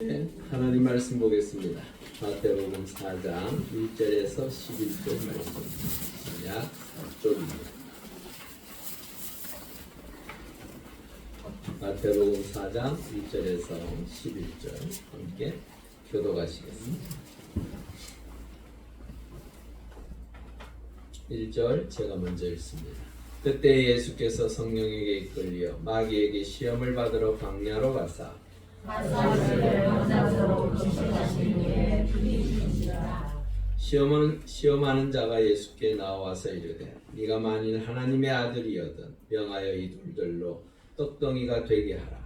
네, 하나님 말씀 보겠습니다. 마태복음 4장 1절에서 11절 말씀, 약 4쪽입니다. 마태복음 4장 1절에서 11절 함께 교독하시겠습니다. 1절 제가 먼저 읽습니다. 그때 예수께서 성령에게 이끌려 마귀에게 시험을 받으러 광야로 가사 시험하는 자가 예수께 나와서 이르되 네가 만일 하나님의 아들이거든 명하여 이 돌들로 떡덩이가 되게 하라.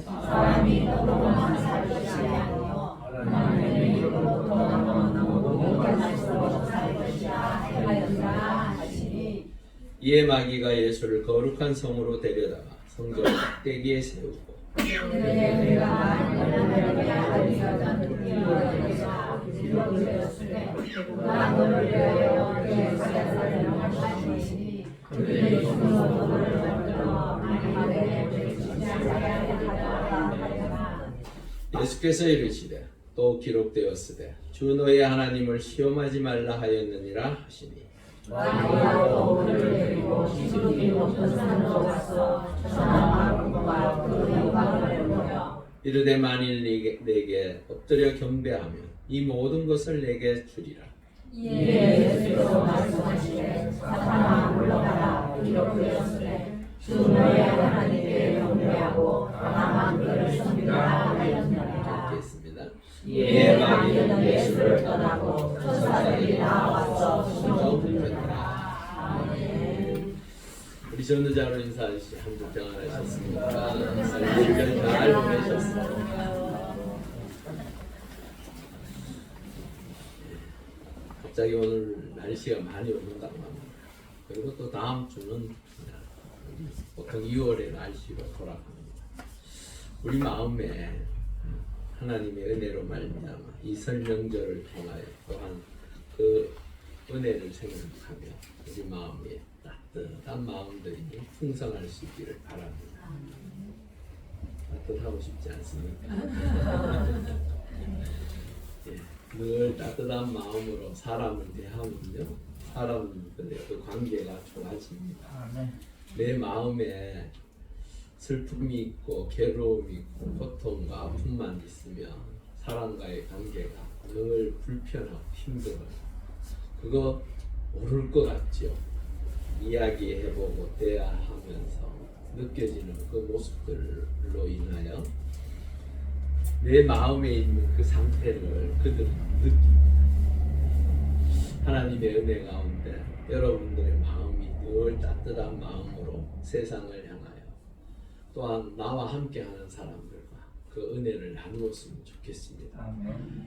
사람이 떡으로만 살 것이 아니요 하나님의 이름으로 떠나는 말씀으로 살 것이라 하였다 하시니. 이에 마귀가 예수를 거룩한 성으로 데려다가 성전 꼭대기에 세우고 예수께서 이르시되 또 기록되었으되 주 너의 하나님을 시험하지 말라 하였느니라 하시니 마귀가 그를 데리고 지극히 높은 산으로 가서 천한 만군과 그 영광을 보며 이르되 만일 내게 엎드려 경배하면 이 모든 것을 내게 주리라. 이에 예수께서 말씀하시되 사탄아 물러가라 기록되었으되 주 너의 하나님께 경배하고 다만 그를 섬기라 하였느니라. 읽겠습니다. 이에 마귀는 예수를 떠나고 천사들이 나와서 순종하더라. 아멘. 우리 전도자로 인사하시 한주 평안하셨습니까? 1년 잘 보내셨습니까? 갑자기 오늘 날씨가 많이 오른다고 합니다. 그리고 또 다음 주는 보통 2월에 날씨로 돌아갑니다. 우리 마음에 하나님의 은혜로 말미암아 이 설명절을 통하여 또한 그 은혜를 생각하며 우리 마음에 따뜻한 마음들이 풍성할 수 있기를 바랍니다. 따뜻하고 싶지 않습니까? 예, 늘 따뜻한 마음으로 사람을 대하면요 사람들의 그 관계가 좋아집니다. 내 마음에 슬픔이 있고 괴로움이 있고 고통과 아픔만 있으면 사람과의 관계가 늘 불편하고 힘들어요. 그거 모를 것 같죠? 이야기해보고 대화하면서 느껴지는 그 모습들로 인하여 내 마음에 있는 그 상태를 그들은 느낍니다. 하나님의 은혜 가운데 여러분들의 마음이 늘 따뜻한 마음으로 세상을 향하여 또한 나와 함께하는 사람들과 그 은혜를 나누었으면 좋겠습니다.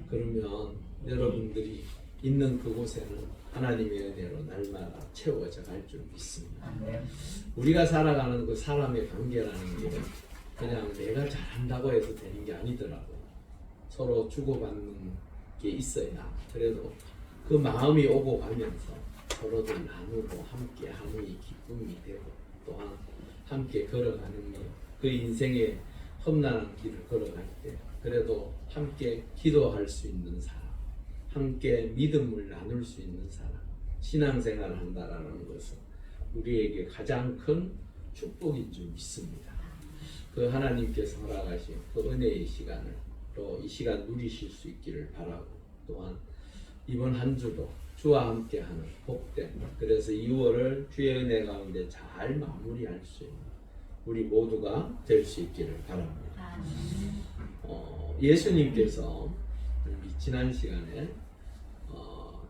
그러면 여러분들이 있는 그곳에는 하나님의 은혜로 날마다 채워져 갈 줄 믿습니다. 우리가 살아가는 그 사람의 관계라는 게 그냥 내가 잘한다고 해서 되는 게 아니더라고요. 서로 주고받는 게 있어야 그래도 그 마음이 오고 가면서 서로들 나누고 함께하는 이 기쁨이 되고 또한 함께 걸어가는 그 인생의 험난한 길을 걸어갈 때 그래도 함께 기도할 수 있는 사람, 함께 믿음을 나눌 수 있는 사람, 신앙생활을 한다라는 것은 우리에게 가장 큰 축복인 줄 믿습니다. 그 하나님께서 허락하신 그 은혜의 시간을 또 이 시간 누리실 수 있기를 바라고 또한 이번 한 주도 주와 함께하는 복된 그래서 2월을 주의 은혜 가운데 잘 마무리할 수 있는 우리 모두가 될 수 있기를 바랍니다. 예수님께서 지난 시간에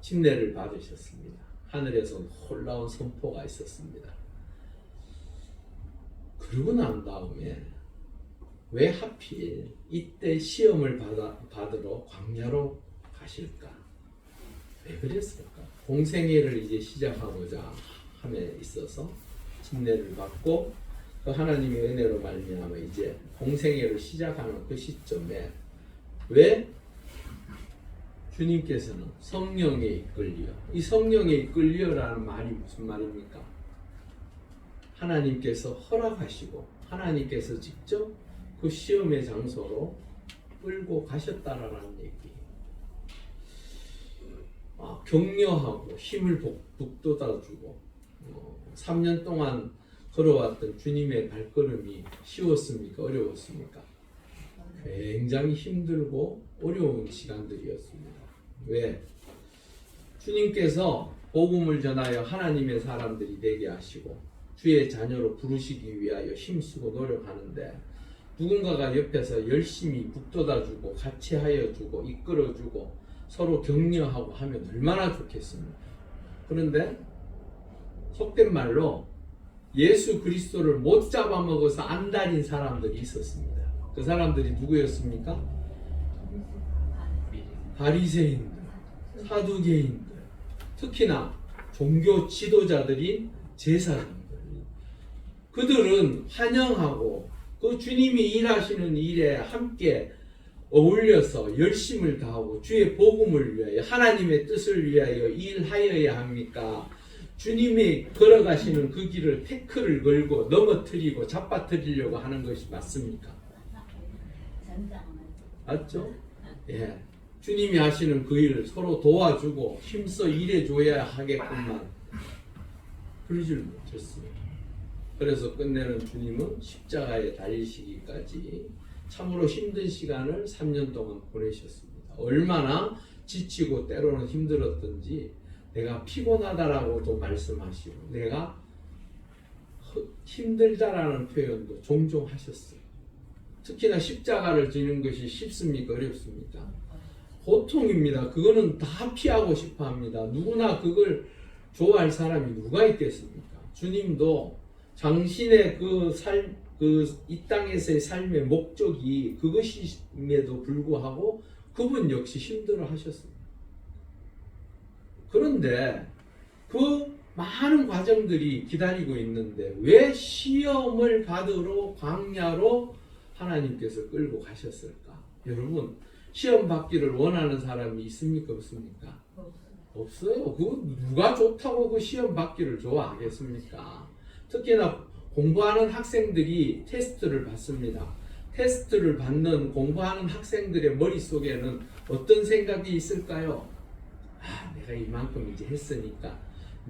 침례를 받으셨습니다. 하늘에서 놀라운 선포가 있었습니다. 그러고 난 다음에 왜 하필 이때 시험을 받으러 광야로 가실까? 왜 그랬을까? 공생애를 이제 시작하고자 함에 있어서 침례를 받고 그 하나님의 은혜로 말미암아 이제 공생애를 시작하는 그 시점에 왜 주님께서는 성령에 이끌려 이 성령에 이끌려라는 말이 무슨 말입니까? 하나님께서 허락하시고 하나님께서 직접 그 시험의 장소로 끌고 가셨다라는 얘기예요. 격려하고 힘을 북돋아주고 3년 동안 걸어왔던 주님의 발걸음이 쉬웠습니까? 어려웠습니까? 굉장히 힘들고 어려운 시간들이었습니다. 왜? 주님께서 복음을 전하여 하나님의 사람들이 되게 하시고 주의 자녀로 부르시기 위하여 힘쓰고 노력하는데 누군가가 옆에서 열심히 북돋아주고 같이 하여주고 이끌어주고 서로 격려하고 하면 얼마나 좋겠습니까? 그런데 속된 말로 예수 그리스도를 못 잡아먹어서 안달인 사람들이 있었습니다. 그 사람들이 누구였습니까? 바리새인들, 사두개인들, 특히나 종교 지도자들인 제사장들. 그들은 환영하고 그 주님이 일하시는 일에 함께 어울려서 열심을 다하고 주의 복음을 위하여 하나님의 뜻을 위하여 일하여야 합니까? 주님이 걸어가시는 그 길을 태클을 걸고 넘어뜨리고 잡아뜨리려고 하는 것이 맞습니까? 맞죠? 예. 주님이 하시는 그 일을 서로 도와주고 힘써 일해줘야 하겠구만. 그러질 못했습니다. 그래서 끝내는 주님은 십자가에 달리시기까지 참으로 힘든 시간을 3년 동안 보내셨습니다. 얼마나 지치고 때로는 힘들었던지 내가 피곤하다라고도 말씀하시고 내가 힘들다라는 표현도 종종 하셨어요. 특히나 십자가를 지는 것이 쉽습니까? 어렵습니까? 고통입니다. 그거는 다 피하고 싶어 합니다. 누구나 그걸 좋아할 사람이 누가 있겠습니까? 주님도 당신의 이 땅에서의 삶의 목적이 그것임에도 불구하고 그분 역시 힘들어 하셨습니다. 그런데 그 많은 과정들이 기다리고 있는데 왜 시험을 받으러 광야로 하나님께서 끌고 가셨을까? 여러분, 시험 받기를 원하는 사람이 있습니까? 없습니까? 없어요. 그 누가 좋다고 그 시험 받기를 좋아하겠습니까? 특히나 공부하는 학생들이 테스트를 받습니다. 테스트를 받는 공부하는 학생들의 머릿속에는 어떤 생각이 있을까요? 내가 이만큼 이제 했으니까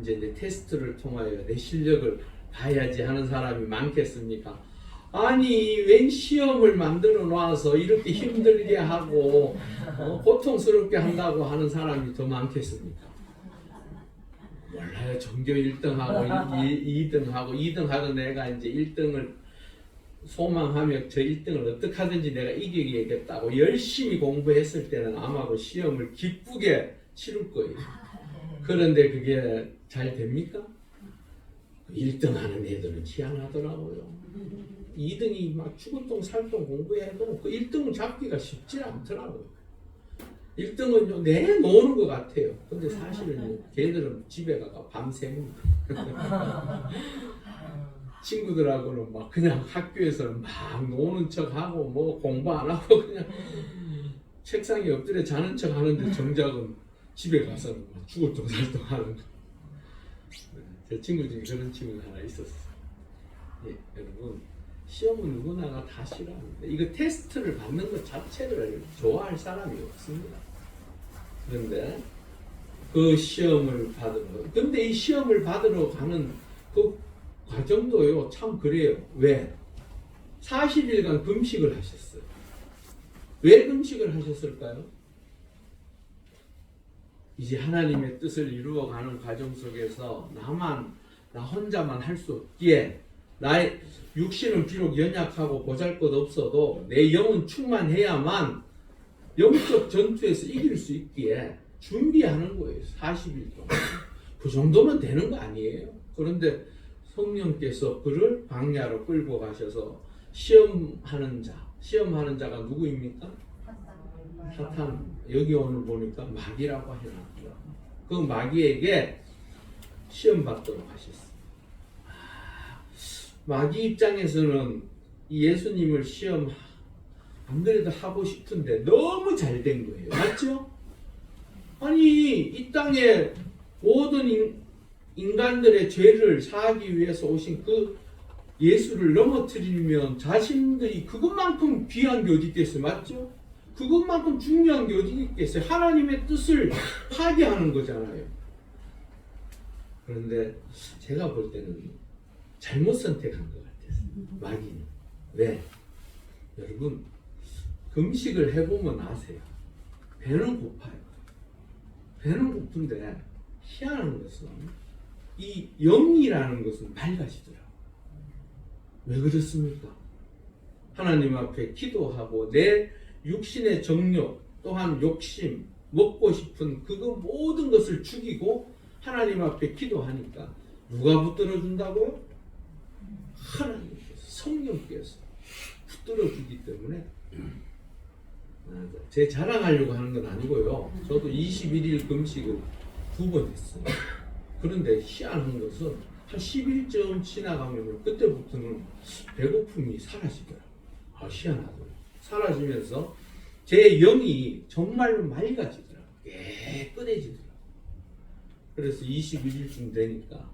이제 내 테스트를 통하여 내 실력을 봐야지 하는 사람이 많겠습니까? 아니, 웬 시험을 만들어 놔서 이렇게 힘들게 하고 고통스럽게 한다고 하는 사람이 더 많겠습니까? 몰라요. 전교 1등하고 2등하고 2등하던 내가 이제 1등을 소망하며 저 1등을 어떻게 하든지 내가 이기겠다고 열심히 공부했을 때는 아마 그 시험을 기쁘게 치를 거예요. 그런데 그게 잘 됩니까? 1등 하는 애들은 희한하더라고요. 2등이 막 죽을 똥 살똥 공부해도 그 1등을 잡기가 쉽지 않더라고요. 1등은 내놓는 것 같아요. 근데 사실은 걔들은 집에 가가 밤새입니다. 친구들하고는 막 그냥 학교에서는 막 노는 척하고 뭐 공부 안 하고 그냥 책상에 엎드려 자는 척 하는데 정작은 집에 가서는 막 죽을 똥 살똥 하는 거. 제 친구 중에 그런 친구가 하나 있었어요. 예, 여러분, 시험은 누구나가 다 싫어합니다. 이거 테스트를 받는 것 자체를 좋아할 사람이 없습니다. 그런데 그 시험을 근데 이 시험을 받으러 가는 그 과정도요, 참 그래요. 왜? 40일간 금식을 하셨어요. 왜 금식을 하셨을까요? 이제 하나님의 뜻을 이루어가는 과정 속에서 나 혼자만 할 수 없기에 나의 육신은 비록 연약하고 보잘것없어도 내 영은 충만해야만 영적 전투에서 이길 수 있기에 준비하는 거예요. 40일 동안. 그 정도면 되는 거 아니에요. 그런데 성령께서 그를 광야로 끌고 가셔서 시험하는 자가 누구입니까? 사탄. 여기 오늘 보니까 마귀라고 해놨더라고요. 그 마귀에게 시험 받도록 하셨어요. 마귀 입장에서는 이 예수님을 시험 안 그래도 하고 싶은데 너무 잘 된 거예요. 맞죠? 아니, 이 땅에 모든 인간들의 죄를 사하기 위해서 오신 그 예수를 넘어뜨리면 자신들이 그것만큼 귀한 게 어디 있겠어요? 맞죠? 그것만큼 중요한 게 어디 있겠어요? 하나님의 뜻을 파괴하는 거잖아요. 그런데 제가 볼 때는 잘못 선택한 것 같았어요. 마귀는. 왜? 여러분, 금식을 해보면 아세요. 배는 고파요. 배는 고픈데 희한한 것은 이 영이라는 것은 맑아지더라고요. 왜 그렇습니까? 하나님 앞에 기도하고 내 육신의 정욕, 또한 욕심, 먹고 싶은 그거 모든 것을 죽이고 하나님 앞에 기도하니까 누가 붙들어준다고요? 하나님께서, 성령께서 붙들어주기 때문에 제 자랑하려고 하는 건 아니고요. 저도 21일 금식을 2번 했어요. 그런데 희한한 것은 한 10일쯤 지나가면 그때부터는 배고픔이 사라지더라고요. 희한하더라고요. 사라지면서 제 영이 정말로 맑아지더라고요. 깨끗해지더라고요. 그래서 21일쯤 되니까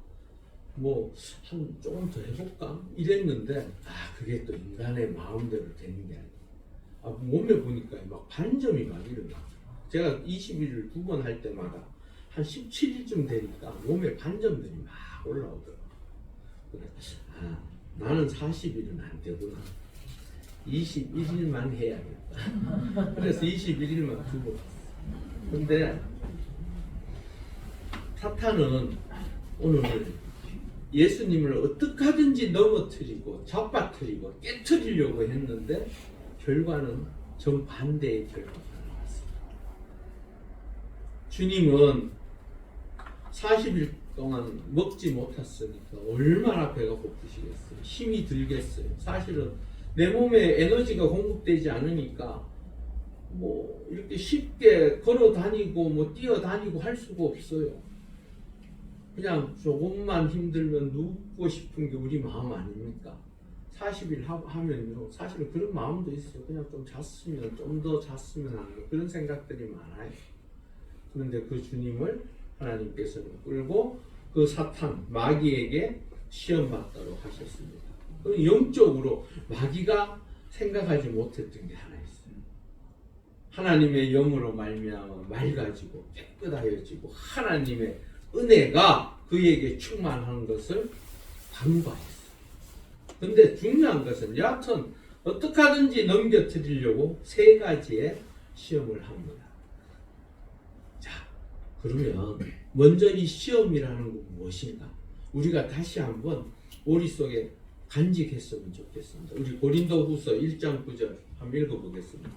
한 조금 더 해볼까? 이랬는데 그게 또 인간의 마음대로 되는 게 아니에요. 몸에 보니까 막 반점이 막 일어나요. 제가 21일을 2번 할 때마다 한 17일쯤 되니까 몸에 반점들이 막 올라오더라고요. 그래서 나는 40일은 안 되구나. 21일만 해야겠다. 그래서 21일만 두고 갔어요. 근데 사탄은 오늘 예수님을 어떻게 하든지 넘어뜨리고 잡아뜨리고 깨뜨리려고 했는데 결과는 정반대의 결과가 나왔습니다. 주님은 40일 동안 먹지 못했으니까 얼마나 배가 고프시겠어요. 힘이 들겠어요. 사실은 내 몸에 에너지가 공급되지 않으니까 이렇게 쉽게 걸어 다니고 뛰어 다니고 할 수가 없어요. 그냥 조금만 힘들면 눕고 싶은 게 우리 마음 아닙니까? 40일 하면요. 사실은 그런 마음도 있어요. 그냥 좀 더 잤으면 하는 그런 생각들이 많아요. 그런데 그 주님을 하나님께서는 끌고 그 사탄, 마귀에게 시험받도록 하셨습니다. 그럼 영적으로 마귀가 생각하지 못했던 게 하나 있어요. 하나님의 영으로 말미암아 맑아지고 깨끗하여지고 하나님의 은혜가 그에게 충만한 것을 간과했어요. 근데 중요한 것은 여하튼 어떻게 하든지 넘겨뜨리려고 3가지의 시험을 합니다. 자, 그러면 먼저 이 시험이라는 건 무엇인가? 우리가 다시 한번 머릿속에 간직했으면 좋겠습니다. 우리 고린도후서 1장 9절 한번 읽어보겠습니다.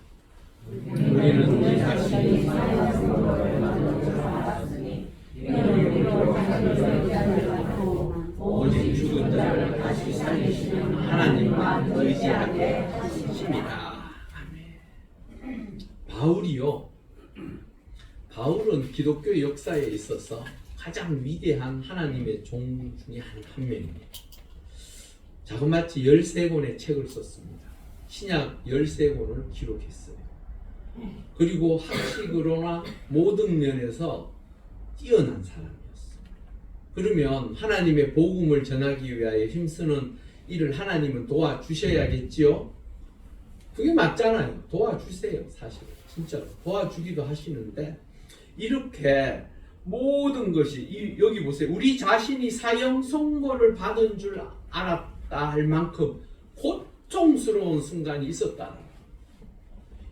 우리는 우리 자신이 오직 죽은 자를 다시 살리시는 하나님만 의지하게 하십니다. 아멘. 바울은 기독교 역사에 있어서 가장 위대한 하나님의 종 중에 한 명입니다. 자그마치 13권의 책을 썼습니다. 신약 13권을 기록했어요. 그리고 학식으로나 모든 면에서 뛰어난 사람이었어요. 그러면 하나님의 복음을 전하기 위하여 힘쓰는 일을 하나님은 도와주셔야겠지요? 그게 맞잖아요. 도와주세요. 사실은 진짜로 도와주기도 하시는데 이렇게 모든 것이 여기 보세요. 우리 자신이 사형 선고를 받은 줄 알았다 할 만큼 고통스러운 순간이 있었다는 거예요.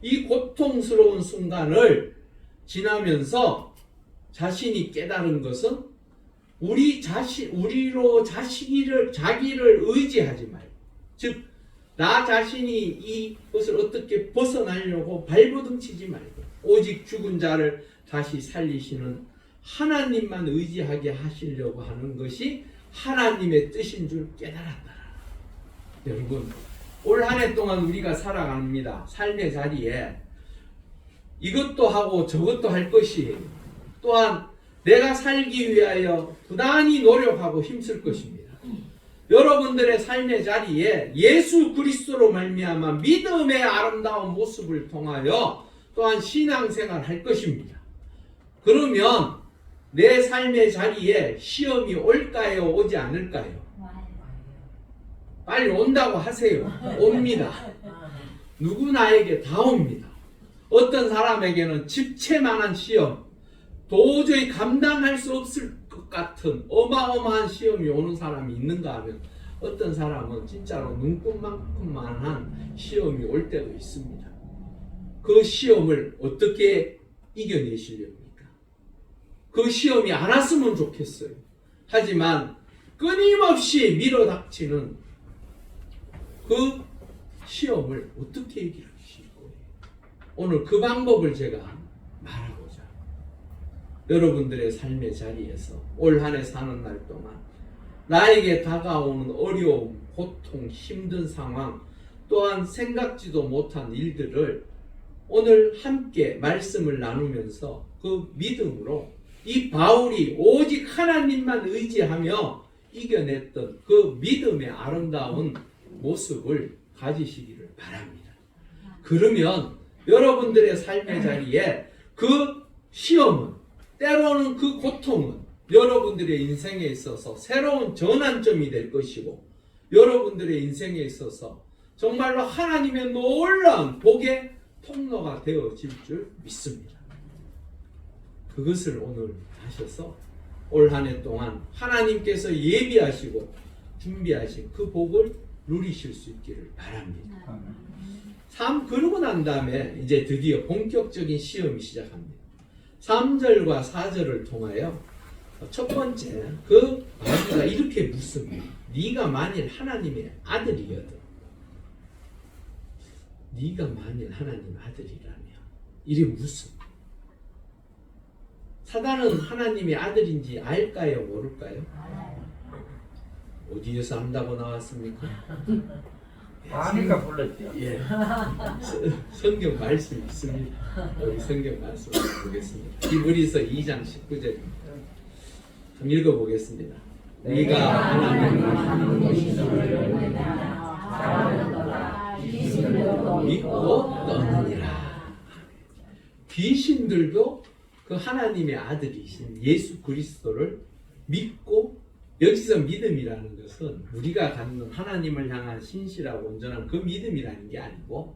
이 고통스러운 순간을 지나면서 자신이 깨달은 것은 우리로 자기를 의지하지 말고, 즉 나 자신이 이것을 어떻게 벗어나려고 발버둥 치지 말고 오직 죽은 자를 다시 살리시는 하나님만 의지하게 하시려고 하는 것이 하나님의 뜻인 줄 깨달았다. 여러분, 올 한 해 동안 우리가 살아갑니다. 삶의 자리에 이것도 하고 저것도 할 것이에요. 또한 내가 살기 위하여 부단히 노력하고 힘쓸 것입니다. 여러분들의 삶의 자리에 예수 그리스도로 말미암아 믿음의 아름다운 모습을 통하여 또한 신앙생활 할 것입니다. 그러면 내 삶의 자리에 시험이 올까요? 오지 않을까요? 빨리 온다고 하세요. 옵니다. 누구나에게 다 옵니다. 어떤 사람에게는 집채만한 시험, 도저히 감당할 수 없을 것 같은 어마어마한 시험이 오는 사람이 있는가 하면 어떤 사람은 진짜로 눈꽃만큼만한 시험이 올 때도 있습니다. 그 시험을 어떻게 이겨내시렵니까? 그 시험이 안 왔으면 좋겠어요. 하지만 끊임없이 밀어닥치는 그 시험을 어떻게 이기실 거예요? 오늘 그 방법을 제가 말하고자 여러분들의 삶의 자리에서 올 한 해 사는 날 동안 나에게 다가오는 어려움, 고통, 힘든 상황 또한 생각지도 못한 일들을 오늘 함께 말씀을 나누면서 그 믿음으로 이 바울이 오직 하나님만 의지하며 이겨냈던 그 믿음의 아름다운 모습을 가지시기를 바랍니다. 그러면 여러분들의 삶의 자리에 그 시험은 때로는 그 고통은 여러분들의 인생에 있어서 새로운 전환점이 될 것이고 여러분들의 인생에 있어서 정말로 하나님의 놀라운 복의 통로가 되어질 줄 믿습니다. 그것을 오늘 하셔서 올 한 해 동안 하나님께서 예비하시고 준비하신 그 복을 누리실 수 있기를 바랍니다. 그러고 난 다음에 이제 드디어 본격적인 시험이 시작합니다. 3절과 4절을 통하여 첫 번째 그 마귀가 이렇게 묻습니다. 네가 만일 하나님의 아들이거든 네가 만일 하나님 아들이라면 이래 묻습니다. 사단은 하나님의 아들인지 알까요? 모를까요? 어디에서 안다고 나왔습니까? 아니까 불렀죠. 예. 성경 말씀이 있습니다. 우리 성경 말씀을 보겠습니다. 히브리서 2장 19절입니다. 한번 읽어보겠습니다. 네가 하나님을 믿고 떠느니라. 귀신들도 그 하나님의 아들이신 예수 그리스도를 믿고 여기서 믿음이라는 것은 우리가 갖는 하나님을 향한 신실하고 온전한 그 믿음이라는 게 아니고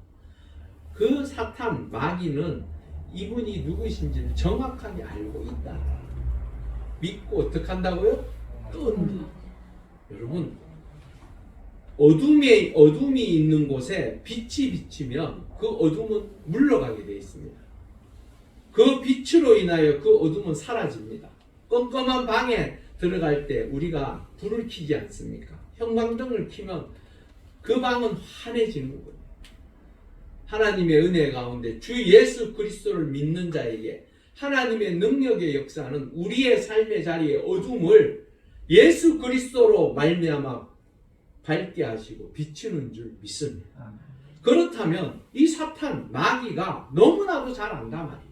그 사탄 마귀는 이분이 누구신지를 정확하게 알고 있다. 믿고 어떻게 한다고요? 뜬다. 여러분 어둠이 있는 곳에 빛이 비치면 그 어둠은 물러가게 되어 있습니다. 그 빛으로 인하여 그 어둠은 사라집니다. 껌껌한 방에 들어갈 때 우리가 불을 켜지 않습니까? 형광등을 켜면 그 방은 환해지는 거예요. 하나님의 은혜 가운데 주 예수 그리스도를 믿는 자에게 하나님의 능력의 역사는 우리의 삶의 자리의 어둠을 예수 그리스도로 말미암아 밝게 하시고 비추는 줄 믿습니다. 그렇다면 이 사탄 마귀가 너무나도 잘 안단 말이에요.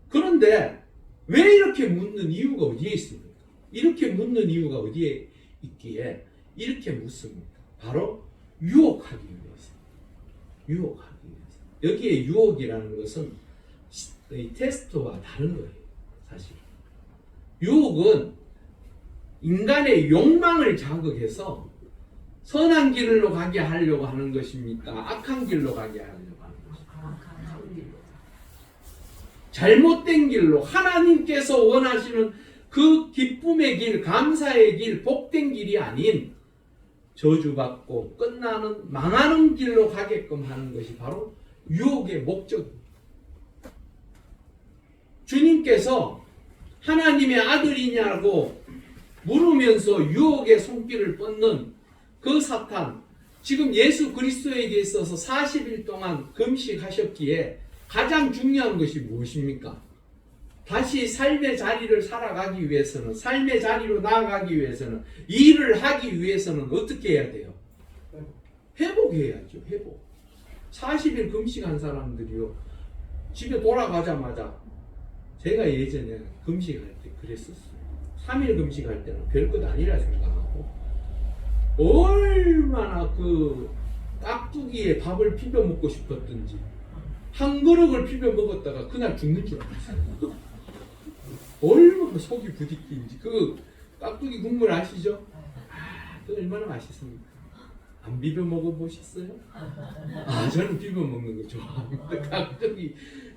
그런데 왜 이렇게 묻는 이유가 어디에 있습니까? 이렇게 묻는 이유가 어디에 있기에 이렇게 묻습니다. 바로 유혹하기 위해서. 유혹하기 위해서. 여기에 유혹이라는 것은 테스트와 다른 거예요. 사실. 유혹은 인간의 욕망을 자극해서 선한 길로 가게 하려고 하는 것입니까? 악한 길로 가게 하려고 하는 것입니까? 잘못된 길로 하나님께서 원하시는 그 기쁨의 길, 감사의 길, 복된 길이 아닌 저주받고 끝나는 망하는 길로 가게끔 하는 것이 바로 유혹의 목적입니다. 주님께서 하나님의 아들이냐고 물으면서 유혹의 손길을 뻗는 그 사탄, 지금 예수 그리스도에게 있어서 40일 동안 금식하셨기에 가장 중요한 것이 무엇입니까? 다시 삶의 자리를 살아가기 위해서는, 삶의 자리로 나아가기 위해서는, 일을 하기 위해서는 어떻게 해야 돼요? 회복해야죠. 회복. 40일 금식한 사람들이요, 집에 돌아가자마자, 제가 예전에 금식할 때 그랬었어요. 3일 금식할 때는 별것 아니라 생각하고 얼마나 그 깍두기에 밥을 비벼 먹고 싶었던지 한 그릇을 비벼 먹었다가 그날 죽는 줄 알았어요. 얼마나 속이 부딪힌지. 그 깍두기 국물 아시죠? 그 얼마나 맛있습니까? 안 비벼 먹어보셨어요? 저는 비벼 먹는 거 좋아합니다. 가끔이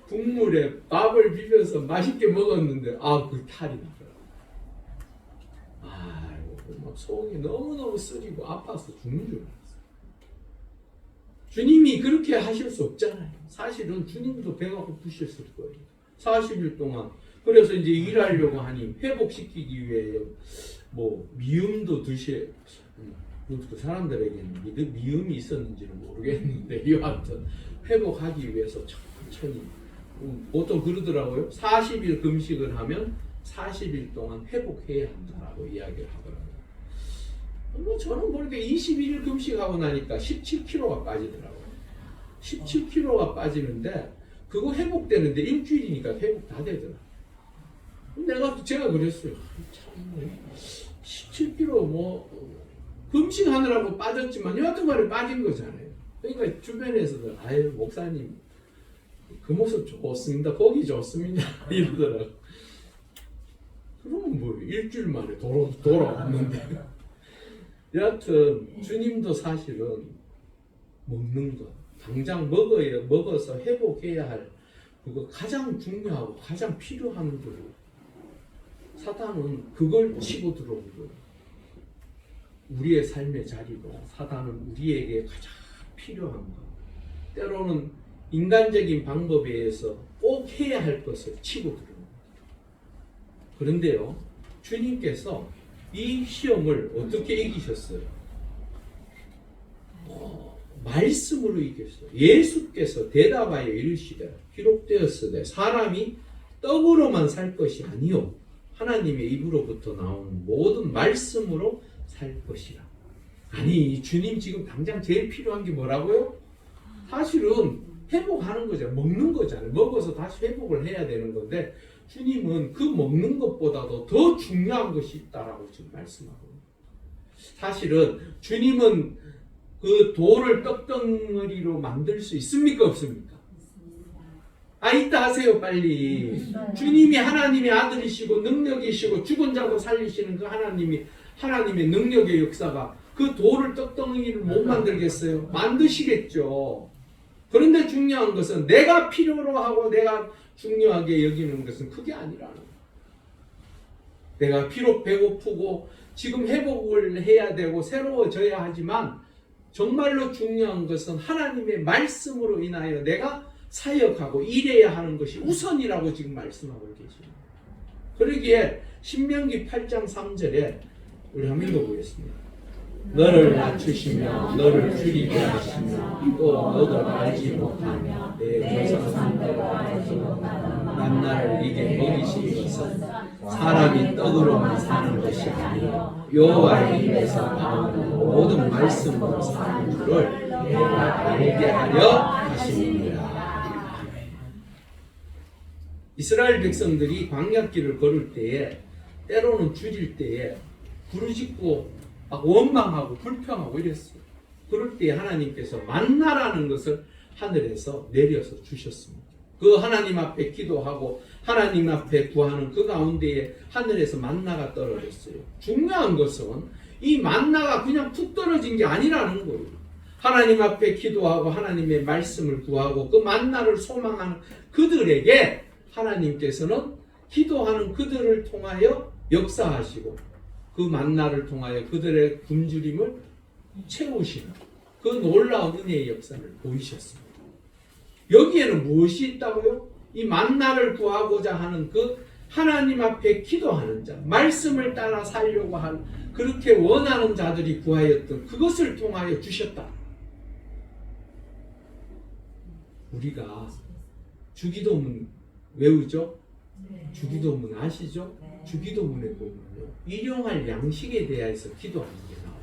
국물에 밥을 비벼서 맛있게 먹었는데 그 탈이 나더라고요. 막 속이 너무너무 쓰리고 아파서 죽는 줄 알았어요. 주님이 그렇게 하실 수 없잖아요. 사실은 주님도 배가 고프셨을 거예요. 40일 동안. 그래서 이제 일하려고 하니 회복시키기 위해 미음도 그 사람들에게는 미음이 있었는지는 모르겠는데 여하튼 회복하기 위해서 천천히 보통 그러더라고요. 40일 금식을 하면 40일 동안 회복해야 한다라고 이야기를 하더라고요. 저는 모르게 21일 금식하고 나니까 17kg가 빠지더라고요. 17kg가 빠지는데 그거 회복되는데 일주일이니까 회복 다 되더라고요. 제가 그랬어요. 참 17kg 금식하느라고 빠졌지만 여하튼간에 빠진 거잖아요. 그러니까 주변에서도 목사님 그 모습 좋습니다. 보기 좋습니다. 이러더라고요. 그러면 일주일 만에 돌아왔는데 여하튼 주님도 사실은 먹는 것 당장 먹어서 회복해야 할 그거 가장 중요하고 가장 필요한 거예요. 사단은 그걸 치고 들어온 거예요. 우리의 삶의 자리로 사단은 우리에게 가장 필요한 것. 때로는 인간적인 방법에 의해서 꼭 해야 할 것을 치고 들어옵니다. 그런데요, 주님께서 이 시험을 어떻게 이기셨어요? 말씀으로 이겼어요. 예수께서 대답하여 이르시되 기록되었으되 사람이 떡으로만 살 것이 아니요 하나님의 입으로부터 나오는 모든 말씀으로 살 것이라. 아니, 주님 지금 당장 제일 필요한 게 뭐라고요? 사실은 회복하는 거잖아요. 먹는 거잖아요. 먹어서 다시 회복을 해야 되는 건데 주님은 그 먹는 것보다도 더 중요한 것이 있다라고 지금 말씀하고 사실은 주님은 그 돌을 떡덩어리로 만들 수 있습니까? 없습니까? 있다 하세요 빨리. 주님이 하나님의 아들이시고 능력이시고 죽은 자도 살리시는 그 하나님의 능력의 역사가 그 돌을 떡덩이를 못 만들겠어요? 만드시겠죠. 그런데 중요한 것은 내가 필요로 하고 내가 중요하게 여기는 것은 그게 아니라는 거예요. 내가 비록 배고프고 지금 회복을 해야 되고 새로워져야 하지만 정말로 중요한 것은 하나님의 말씀으로 인하여 내가 사역하고 일해야 하는 것이 우선이라고 지금 말씀하고 계십니다. 그러기에 신명기 8장 3절에 우리 한번 읽어보겠습니다. 너를 낮추시며 너를 줄이게 하시며 또 너도 알지 못하며 내 조상들도 알지 못하는 만나를 이게 먹이신 것은 사람이 떡으로만 사는 것이 아니요 여호와의 입에서 나오는 모든 말씀으로 사는 줄을 내가 알게 하려 하심이니라. 이스라엘 백성들이 광야길을 걸을 때에 때로는 줄일 때에 부르짖고 막 원망하고 불평하고 이랬어요. 그럴 때 하나님께서 만나라는 것을 하늘에서 내려서 주셨습니다. 그 하나님 앞에 기도하고 하나님 앞에 구하는 그 가운데에 하늘에서 만나가 떨어졌어요. 중요한 것은 이 만나가 그냥 툭 떨어진 게 아니라는 거예요. 하나님 앞에 기도하고 하나님의 말씀을 구하고 그 만나를 소망하는 그들에게 하나님께서는 기도하는 그들을 통하여 역사하시고 그 만나를 통하여 그들의 굶주림을 채우시는 그 놀라운 은혜의 역사를 보이셨습니다. 여기에는 무엇이 있다고요? 이 만나를 구하고자 하는 그 하나님 앞에 기도하는 자, 말씀을 따라 살려고 하는 그렇게 원하는 자들이 구하였던 그것을 통하여 주셨다. 우리가 주기도문 외우죠? 주기도문 아시죠? 주기도문에 보면요, 일용할 양식에 대해서 기도하는 게 나와요.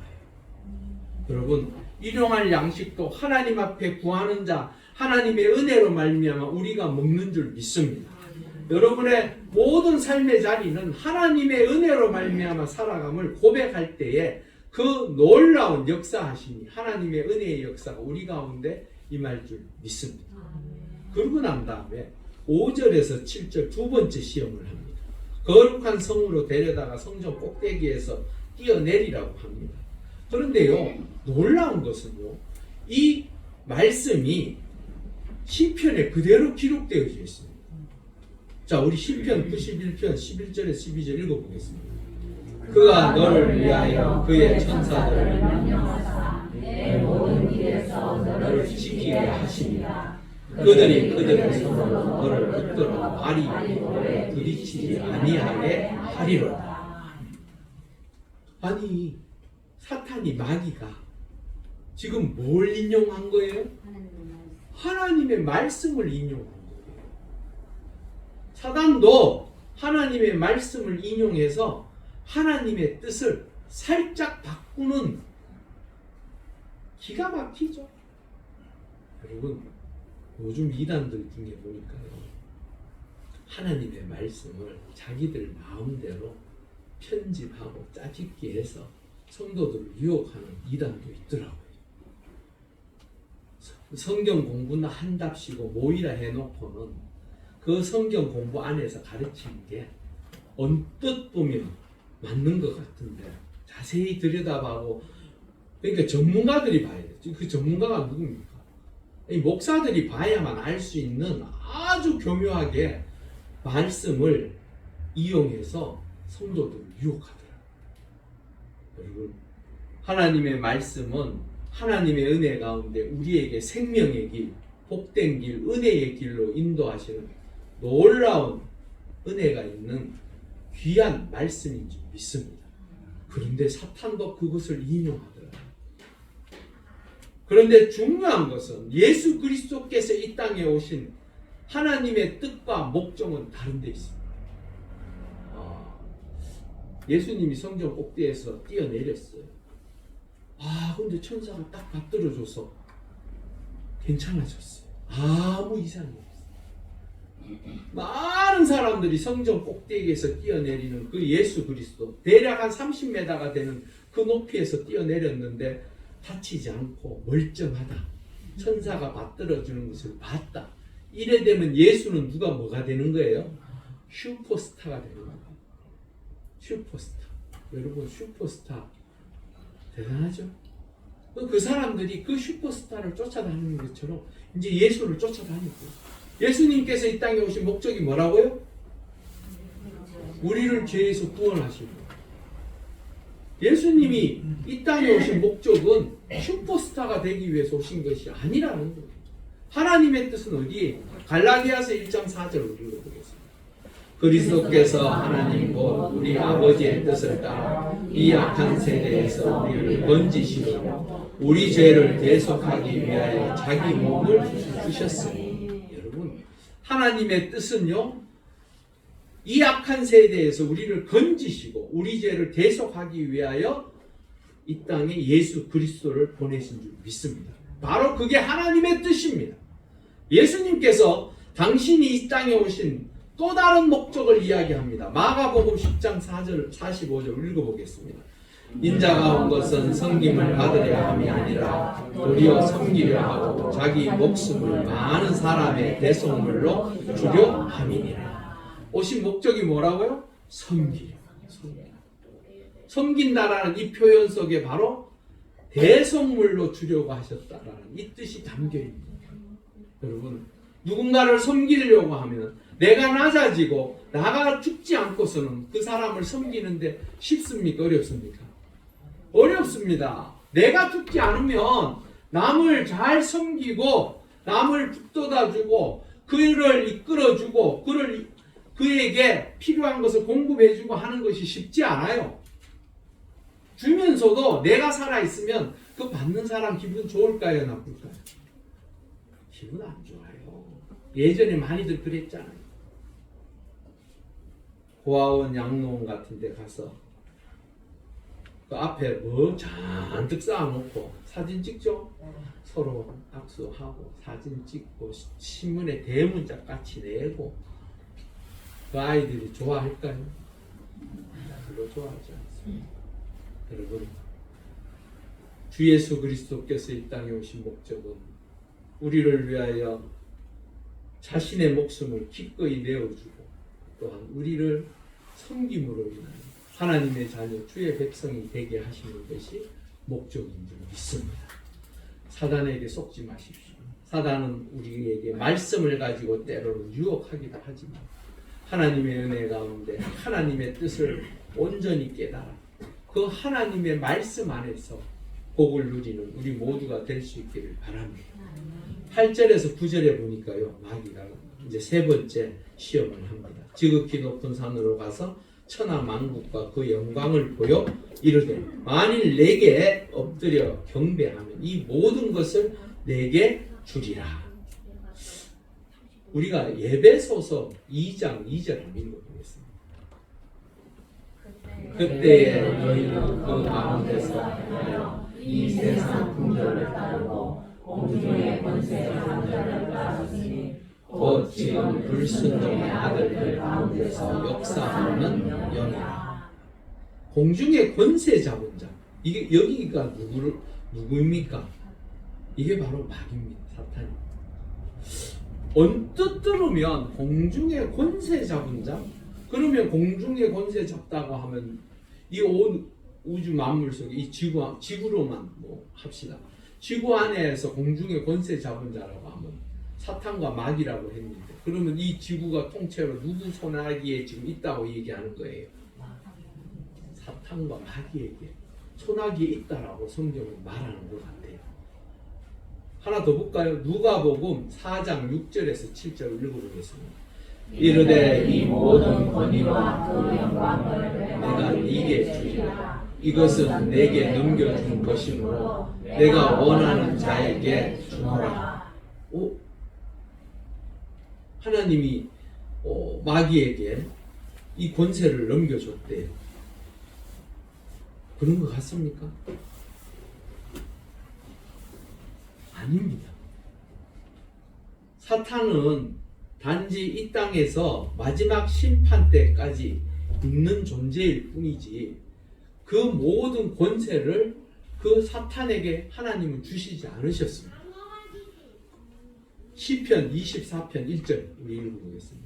여러분, 일용할 양식도 하나님 앞에 구하는 자, 하나님의 은혜로 말미암아 우리가 먹는 줄 믿습니다. 여러분의 모든 삶의 자리는 하나님의 은혜로 말미암아 살아감을 고백할 때에 그 놀라운 역사하심이 하나님의 은혜의 역사가 우리 가운데 임할 줄 믿습니다. 그러고 난 다음에 5절에서 7절 두 번째 시험을 합니다. 거룩한 성으로 데려다가 성전 꼭대기에서 뛰어내리라고 합니다. 그런데요, 놀라운 것은요, 이 말씀이 시편에 그대로 기록되어져 있습니다. 자, 우리 시편 91편 11절에 12절 읽어보겠습니다. 그가 너를 위하여 그의 천사들을 명령하사 내 모든 길에서 너를 지키게 하십니다. 그들이 그들의 손으로 너를 붙들어 발이 부딪히지 아니하게 하리로다. 아니, 사탄이 마귀가 지금 뭘 인용한 거예요? 하나님의 말씀을 인용한 거예요. 사단도 하나님의 말씀을 인용해서 하나님의 뜻을 살짝 바꾸는, 기가 막히죠. 여러분, 요즘 이단들 중에 보니까요, 하나님의 말씀을 자기들 마음대로 편집하고 짜집기 해서 성도들을 유혹하는 이단도 있더라고요. 성경 공부는 한답시고 모이라 해놓고는 그 성경 공부 안에서 가르치는 게 언뜻 보면 맞는 것 같은데 자세히 들여다보고, 그러니까 전문가들이 봐야 되죠. 그 전문가가 누굽니까? 이 목사들이 봐야만 알 수 있는 아주 교묘하게 말씀을 이용해서 성도들을 유혹하더라고요. 여러분, 하나님의 말씀은 하나님의 은혜 가운데 우리에게 생명의 길, 복된 길, 은혜의 길로 인도하시는 놀라운 은혜가 있는 귀한 말씀인 줄 믿습니다. 그런데 사탄도 그것을 인용하더라고요. 그런데 중요한 것은 예수 그리스도께서 이 땅에 오신 하나님의 뜻과 목적은 다른 데 있습니다. 예수님이 성전 꼭대기에서 뛰어내렸어요. 근데 천사가 딱 받들어줘서 괜찮아졌어요. 아무 이상이 없어요. 많은 사람들이 성전 꼭대기에서 뛰어내리는 그 예수 그리스도, 대략 한 30m가 되는 그 높이에서 뛰어내렸는데 다치지 않고 멀쩡하다. 천사가 받들어주는 것을 봤다. 이래 되면 예수는 누가 뭐가 되는 거예요? 슈퍼스타가 되는 거예요. 슈퍼스타. 여러분, 슈퍼스타 대단하죠? 그 사람들이 그 슈퍼스타를 쫓아다니는 것처럼 이제 예수를 쫓아다니고, 예수님께서 이 땅에 오신 목적이 뭐라고요? 우리를 죄에서 구원하시고. 예수님이 이 땅에 오신 목적은 슈퍼스타가 되기 위해서 오신 것이 아니라는 거예요. 하나님의 뜻은 어디에? 갈라디아서 1장 4절을 읽어보겠습니다. 그리스도께서 하나님 곧 우리 아버지의 뜻을 따라 이 악한 세대에서 우리를 건지시고 우리 죄를 대속하기 위하여 자기 몸을 주셨으니. 여러분, 하나님의 뜻은요, 이 악한 세대에서 우리를 건지시고 우리 죄를 대속하기 위하여 이 땅에 예수 그리스도를 보내신 줄 믿습니다. 바로 그게 하나님의 뜻입니다. 예수님께서 당신이 이 땅에 오신 또 다른 목적을 이야기합니다. 마가복음 10장 4절 45절 읽어보겠습니다. 인자가 온 것은 섬김을 받으려 함이 아니라 도리어 섬기려 하고 자기 목숨을 많은 사람의 대속물로 주려 함이니라. 오신 목적이 뭐라고요? 섬기려. 섬긴다라는 이 표현 속에 바로 대속물로 주려고 하셨다라는 이 뜻이 담겨 있는 거예요. 여러분, 누군가를 섬기려고 하면 내가 낮아지고 나가 죽지 않고서는 그 사람을 섬기는데 쉽습니까? 어렵습니까? 어렵습니다. 내가 죽지 않으면 남을 잘 섬기고 남을 북돋아주고 그를 이끌어주고 그에게 필요한 것을 공급해주고 하는 것이 쉽지 않아요. 주면서도 내가 살아있으면 그 받는 사람 기분 좋을까요? 나쁠까요? 기분 안 좋아요. 예전에 많이들 그랬잖아요. 고아원 양로원 같은 데 가서 그 앞에 뭐 잔뜩 쌓아놓고 사진 찍죠? 서로 악수하고 사진 찍고 신문에 대문짝 같이 내고 그 아이들이 좋아할까요? 별로 좋아하지 않습니다. 여러분, 주 예수 그리스도께서 이 땅에 오신 목적은 우리를 위하여 자신의 목숨을 기꺼이 내어주고 또한 우리를 섬김으로 인하여 하나님의 자녀 주의 백성이 되게 하시는 것이 목적인 줄 믿습니다. 사단에게 속지 마십시오. 사단은 우리에게 말씀을 가지고 때로는 유혹하기도 하지만 하나님의 은혜 가운데 하나님의 뜻을 온전히 깨달아 그 하나님의 말씀 안에서 복을 누리는 우리 모두가 될 수 있기를 바랍니다. 8절에서 9절에 보니까요, 마귀가 이제 세 번째 시험을 합니다. 지극히 높은 산으로 가서 천하 만국과 그 영광을 보여 이르되 만일 내게 엎드려 경배하면 이 모든 것을 내게 주리라. 우리가 예배소서 2장 2절을 읽어보겠습니다. 그때에 너희는 그 가운데서 하여 이 세상 풍조를 따르고 공중의 권세 장자를 따르시니 곧 지금 불순종의 아들들 가운데서 역사하는 영이라. 공중의 권세 잡은 자, 이게 여기가 누구입니까? 이게 바로 마귀입니다. 사탄입니다. 언뜻 들으면 공중의 권세 잡은 자? 그러면 공중의 권세 잡다고 하면 이 온 우주 만물 속에 이 지구로만 뭐 합시다. 지구 안에서 공중의 권세 잡은 자라고 하면 사탄과 마귀라고 했는데 그러면 이 지구가 통째로 누구 손아귀에 지금 있다고 얘기하는 거예요? 사탄과 마귀에게 손아귀에 있다라고 성경은 말하는 것 같아요. 하나 더 볼까요? 누가복음 4장 6절에서 7절을 읽어보겠습니다. 이르되 이 모든 권위와 그 영광을 내가 네게 주리라. 이것은 내게 넘겨준 것이므로 내가 원하는 자에게 주노라. 하나님이 마귀에게 이 권세를 넘겨줬대요. 그런 것 같습니까? 아닙니다. 사탄은 단지 이 땅에서 마지막 심판 때까지 있는 존재일 뿐이지 그 모든 권세를 그 사탄에게 하나님은 주시지 않으셨습니다. 시편 24편 1절 우리 읽어보겠습니다.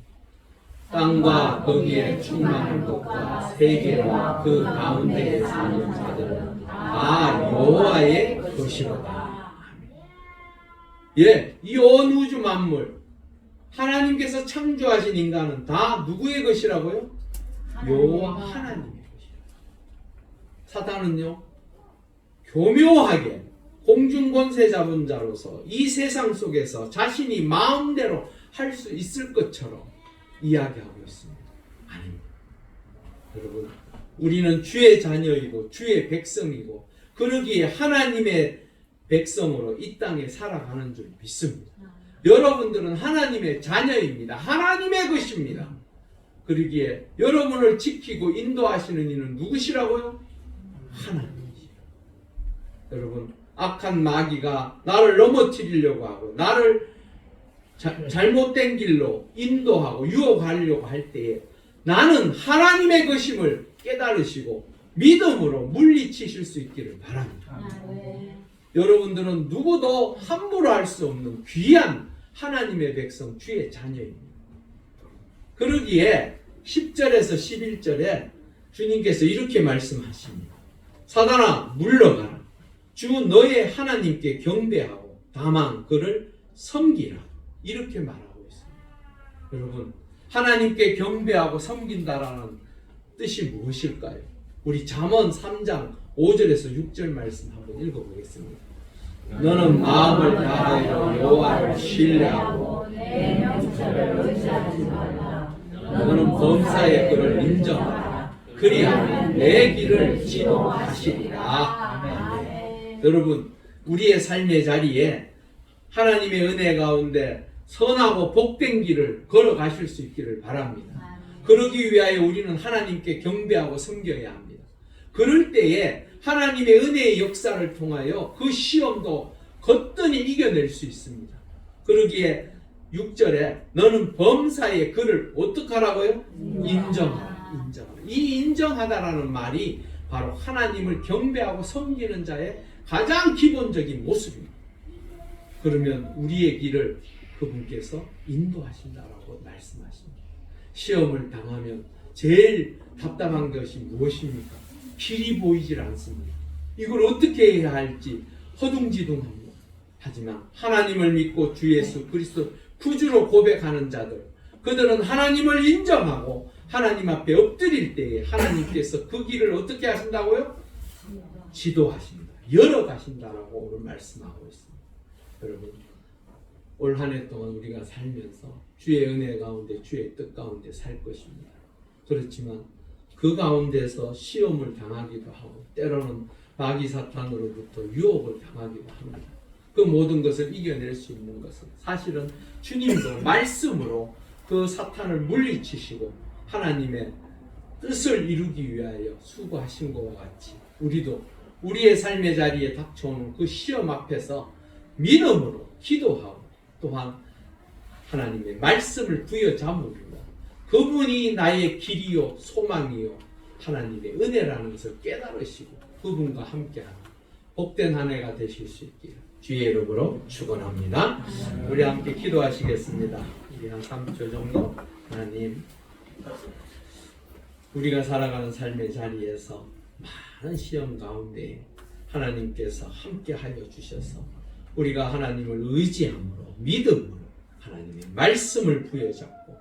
땅과 거기에 충만한 것과 세계와 그 가운데에 사는 자들은 다 여호와의 것이로다. 예, 이 온 우주 만물 하나님께서 창조하신 인간은 다 누구의 것이라고요? 여호와 하나님의 것이라. 사탄은요 교묘하게 공중권세 잡은 자로서 이 세상 속에서 자신이 마음대로 할 수 있을 것처럼 이야기하고 있습니다. 아닙니다. 여러분, 우리는 주의 자녀이고 주의 백성이고 그러기에 하나님의 백성으로 이 땅에 살아가는 줄 믿습니다. 여러분들은 하나님의 자녀입니다. 하나님의 것입니다. 그러기에 여러분을 지키고 인도하시는 이는 누구시라고요? 하나님이시라. 여러분, 악한 마귀가 나를 넘어뜨리려고 하고 나를 잘못된 길로 인도하고 유혹하려고 할 때에 나는 하나님의 것임을 깨달으시고 믿음으로 물리치실 수 있기를 바랍니다. 여러분들은 누구도 함부로 할 수 없는 귀한 하나님의 백성 주의 자녀입니다. 그러기에 10절에서 11절에 주님께서 이렇게 말씀하십니다. 사단아 물러가라. 주 너의 하나님께 경배하고 다만 그를 섬기라. 이렇게 말하고 있습니다. 여러분, 하나님께 경배하고 섬긴다라는 뜻이 무엇일까요? 우리 잠언 3장 5절에서 6절 말씀 한번 읽어보겠습니다. 너는 마음을 다하여 여호와를 신뢰하고 내 명철을 의지하지 말라. 너는 범사의 그를 인정하라. 그리하면 내 길을 지도하시리라. 아멘. 여러분, 우리의 삶의 자리에 하나님의 은혜 가운데 선하고 복된 길을 걸어가실 수 있기를 바랍니다. 그러기 위하여 우리는 하나님께 경배하고 섬겨야 합니다. 그럴 때에 하나님의 은혜의 역사를 통하여 그 시험도 거뜬히 이겨낼 수 있습니다. 그러기에 6절에 너는 범사의 그를 어떻게 하라고요? 인정하라. 인정하라. 이 인정하다라는 말이 바로 하나님을 경배하고 섬기는 자의 가장 기본적인 모습입니다. 그러면 우리의 길을 그분께서 인도하신다라고 말씀하십니다. 시험을 당하면 제일 답답한 것이 무엇입니까? 길이 보이질 않습니다. 이걸 어떻게 해야 할지 허둥지둥합니다. 하지만 하나님을 믿고 주 예수 그리스도 구주로 고백하는 자들, 그들은 하나님을 인정하고 하나님 앞에 엎드릴 때에 하나님께서 그 길을 어떻게 하신다고요? 지도하신다, 열어가신다라고 오늘 말씀하고 있습니다. 여러분, 올 한 해 동안 우리가 살면서 주의 은혜 가운데 주의 뜻 가운데 살 것입니다. 그렇지만 그 가운데서 시험을 당하기도 하고 때로는 마귀 사탄으로부터 유혹을 당하기도 합니다. 그 모든 것을 이겨낼 수 있는 것은 사실은 주님도 말씀으로 그 사탄을 물리치시고 하나님의 뜻을 이루기 위하여 수고하신 것과 같이 우리도 우리의 삶의 자리에 닥쳐오는 그 시험 앞에서 믿음으로 기도하고 또한 하나님의 말씀을 부여잡으며 그분이 나의 길이요 소망이요 하나님의 은혜라는 것을 깨달으시고 그분과 함께하는 복된 한 해가 되실 수 있기를 주의 이름으로 축원합니다. 우리 함께 기도하시겠습니다. 우리 한 3초 정도. 하나님, 우리가 살아가는 삶의 자리에서 많은 시험 가운데 하나님께서 함께하여 주셔서 우리가 하나님을 의지함으로 믿음으로 하나님의 말씀을 부여잡고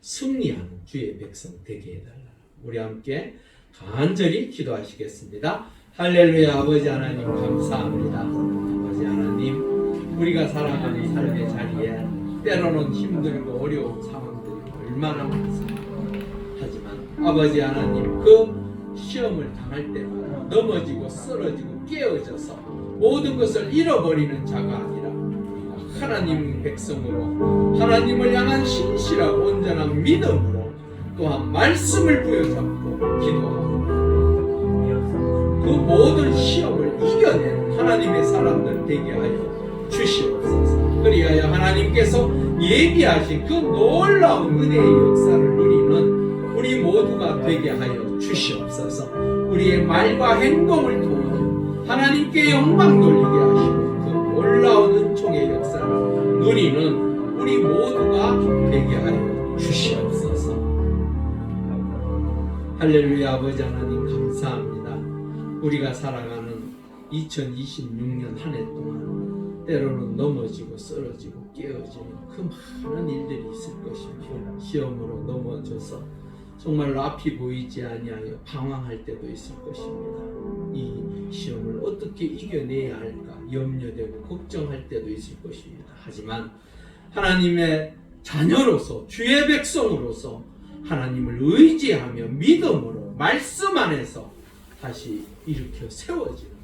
승리하는 주의 백성 되게 해달라. 우리 함께 간절히 기도하시겠습니다. 할렐루야. 아버지 하나님 감사합니다. 아버지 하나님, 우리가 살아가는 삶의 자리에 때로는 힘들고 어려운 상황들이 얼마나 많습니까? 하지만 아버지 하나님, 그 시험을 당할 때마다 넘어지고 쓰러지고 깨어져서 모든 것을 잃어버리는 자가 아니라 우리가 하나님 백성으로 하나님을 향한 신실하고 온전한 믿음으로 또한 말씀을 부여잡고 기도하고 그 모든 시험을 이겨내는 하나님의 사람들 되게 하여 주시옵소서. 그리하여 하나님께서 예비하신 그 놀라운 은혜의 역사를 누리는 우리 모두가 되게 하여 주시옵소서. 우리의 말과 행동을 통하여 하나님께 영광 돌리게 하시고 그 놀라운 은총의 역사를 누리는 우리 모두가 되게 하여 주시옵소서. 할렐루야. 아버지 하나님 감사합니다. 우리가 살아가는 2026년 한 해 동안 때로는 넘어지고 쓰러지고 깨어지는 그 많은 일들이 있을 것입니다. 시험으로 넘어져서 정말로 앞이 보이지 아니하여 방황할 때도 있을 것입니다. 이 시험을 어떻게 이겨내야 할까 염려되고 걱정할 때도 있을 것입니다. 하지만 하나님의 자녀로서 주의 백성으로서 하나님을 의지하며 믿음으로 말씀 안에서 다시 일으켜 세워지는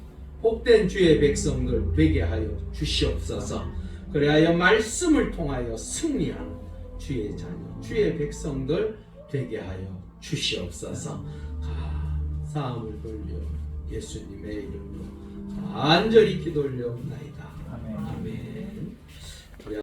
복된 주의 백성들 되게 하여 주시옵소서. 그래야 말씀을 통하여 승리하는 주의 자녀, 주의 백성들 되게 하여 주시옵소서. 감사함을 돌려 예수님의 이름으로 간절히 기도 올려옵나이다.